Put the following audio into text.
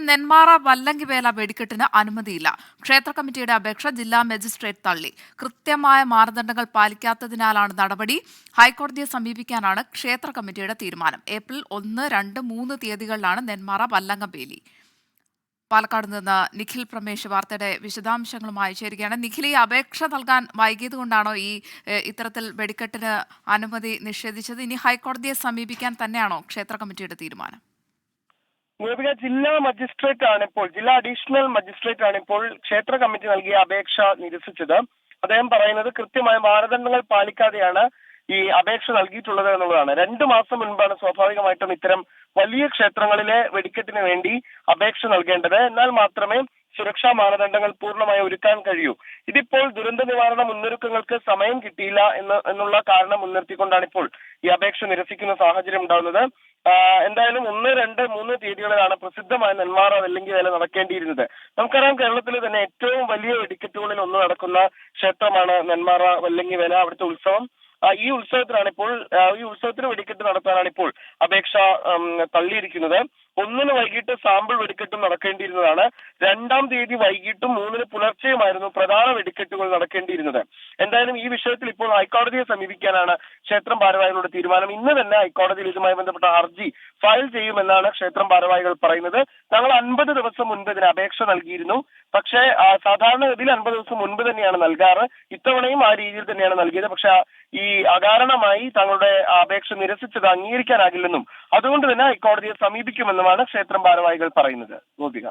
നെന്മാറ വല്ലങ്കിവേല വെടിക്കെട്ടിന് അനുമതിയില്ല. ക്ഷേത്ര കമ്മിറ്റിയുടെ അപേക്ഷ ജില്ലാ മജിസ്ട്രേറ്റ് തള്ളി. കൃത്യമായ മാനദണ്ഡങ്ങൾ പാലിക്കാത്തതിനാലാണ് നടപടി. ഹൈക്കോടതിയെ സമീപിക്കാനാണ് ക്ഷേത്ര കമ്മിറ്റിയുടെ തീരുമാനം. ഏപ്രിൽ 1, 2, 3 തീയതികളിലാണ് നെന്മാറ വല്ലങ്കവേലി. പാലക്കാട് നിന്ന് നിഖിൽ പ്രമേശ് വാർത്തയുടെ വിശദാംശങ്ങളുമായി ചേരുകയാണ്. നിഖിൽ, ഈ അപേക്ഷ നൽകാൻ വൈകിയത് കൊണ്ടാണോ ഇത്തരത്തിൽ വെടിക്കെട്ടിന് അനുമതി നിഷേധിച്ചത്? ഇനി ഹൈക്കോടതിയെ സമീപിക്കാൻ തന്നെയാണോ ക്ഷേത്ര കമ്മിറ്റിയുടെ തീരുമാനം? ജില്ലാ മജിസ്ട്രേറ്റ് ആണ് ഇപ്പോൾ, ജില്ലാ അഡീഷണൽ മജിസ്ട്രേറ്റ് ആണ് ഇപ്പോൾ ക്ഷേത്ര കമ്മിറ്റി നൽകിയ അപേക്ഷ നിരസിച്ചത്. അദ്ദേഹം പറയുന്നത് കൃത്യമായ മാനദണ്ഡങ്ങൾ പാലിക്കാതെയാണ് ഈ അപേക്ഷ നൽകിയിട്ടുള്ളത് എന്നുള്ളതാണ്. 2 മാസം മുൻപാണ് സ്വാഭാവികമായിട്ടും ഇത്തരം വലിയ ക്ഷേത്രങ്ങളിലെ വെടിക്കെട്ടിന് വേണ്ടി അപേക്ഷ നൽകേണ്ടത്. എന്നാൽ മാത്രമേ സുരക്ഷാ മാനദണ്ഡങ്ങൾ പൂർണ്ണമായി ഒരുക്കാൻ കഴിയൂ. ഇതിപ്പോൾ ദുരന്ത നിവാരണ മുന്നൊരുക്കങ്ങൾക്ക് സമയം കിട്ടിയില്ല എന്നുള്ള കാരണം മുൻനിർത്തിക്കൊണ്ടാണ് ഇപ്പോൾ ഈ അപേക്ഷ നിരസിക്കുന്ന സാഹചര്യം ഉണ്ടാകുന്നത്. എന്തായാലും 1, 2, 3 തീയതികളിലാണ് പ്രസിദ്ധമായ നെന്മാറ വല്ലങ്കിവേല നടക്കേണ്ടിയിരുന്നത്. നമുക്കറിയാം, കേരളത്തിലെ തന്നെ ഏറ്റവും വലിയ വെടിക്കെട്ടുകളിൽ ഒന്ന് നടക്കുന്ന ക്ഷേത്രമാണ് നെന്മാറ വല്ലങ്കിവേല. അവിടുത്തെ ഉത്സവം, ഈ ഉത്സവത്തിന് വെടിക്കെട്ട് നടത്താനാണ് ഇപ്പോൾ അപേക്ഷ തള്ളിയിരിക്കുന്നത്. 1-ന് വൈകിട്ട് സാമ്പിൾ വെടിക്കെട്ടും നടക്കേണ്ടിയിരുന്നതാണ്. 2-ാം തീയതി വൈകിട്ടും 3-ന് പുലർച്ചെയുമായിരുന്നു പ്രധാന വെടിക്കെട്ടുകൾ നടക്കേണ്ടിയിരുന്നത്. എന്തായാലും ഈ വിഷയത്തിൽ ഇപ്പോൾ ഹൈക്കോടതിയെ സമീപിക്കാനാണ് ക്ഷേത്രം ഭാരവാഹികളുടെ തീരുമാനം. ഇന്ന് തന്നെ ഹൈക്കോടതിയിൽ ഇതുമായി ബന്ധപ്പെട്ട ഹർജി ഫയൽ ചെയ്യുമെന്നാണ് ക്ഷേത്രം ഭാരവാഹികൾ പറയുന്നത്. ഞങ്ങൾ 50 ദിവസം മുൻപ് ഇതിന് അപേക്ഷ നൽകിയിരുന്നു. പക്ഷേ സാധാരണഗതിയിൽ 50 ദിവസം മുൻപ് തന്നെയാണ് നൽകാറ്. ഇത്തവണയും ആ രീതിയിൽ തന്നെയാണ് നൽകിയത്. പക്ഷെ ഈ അകാരണമായി തങ്ങളുടെ അപേക്ഷ നിരസിച്ചത് അംഗീകരിക്കാനാകില്ലെന്നും അതുകൊണ്ട് തന്നെ ഹൈക്കോടതിയെ സമീപിക്കുമെന്നുമാണ് ക്ഷേത്രം ഭാരവാഹികൾ പറയുന്നത്. ഗോപിക.